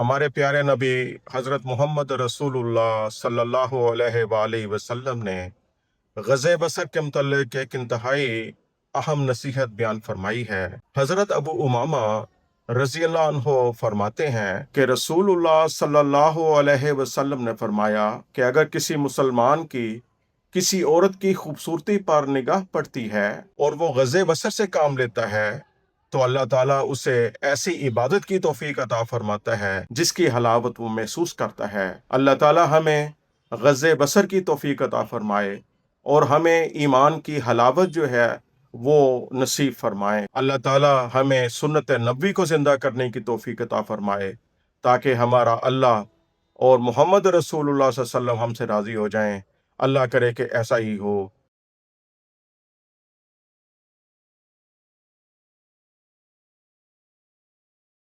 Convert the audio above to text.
ہمارے پیارے نبی حضرت محمد رسولullah صلی اللہ علیہ وسلم نے غزہ بصر کے متعلق ایک انتہائی اہم نصیحت بیان فرمائی ہے۔ حضرت ابو امامہ رضی اللہ عنہ فرماتے ہیں کہ رسول اللہ صلی اللہ علیہ وسلم نے فرمایا کہ اگر کسی مسلمان کی کسی عورت کی خوبصورتی پر نگاہ پڑتی ہے اور وہ غزہ بصر سے کام لیتا ہے تو اللہ تعالیٰ اسے ایسی عبادت کی توفیق عطا فرماتا ہے جس کی حلاوت وہ محسوس کرتا ہے۔ اللہ تعالیٰ ہمیں غزہ بصر کی توفیق عطا فرمائے اور ہمیں ایمان کی حلاوت جو ہے وہ نصیب فرمائے۔ اللہ تعالیٰ ہمیں سنت نبوی کو زندہ کرنے کی توفیق عطا فرمائے تاکہ ہمارا اللہ اور محمد رسول اللہ صلی اللہ علیہ وسلم ہم سے راضی ہو جائیں۔ اللہ کرے کہ ایسا ہی ہو۔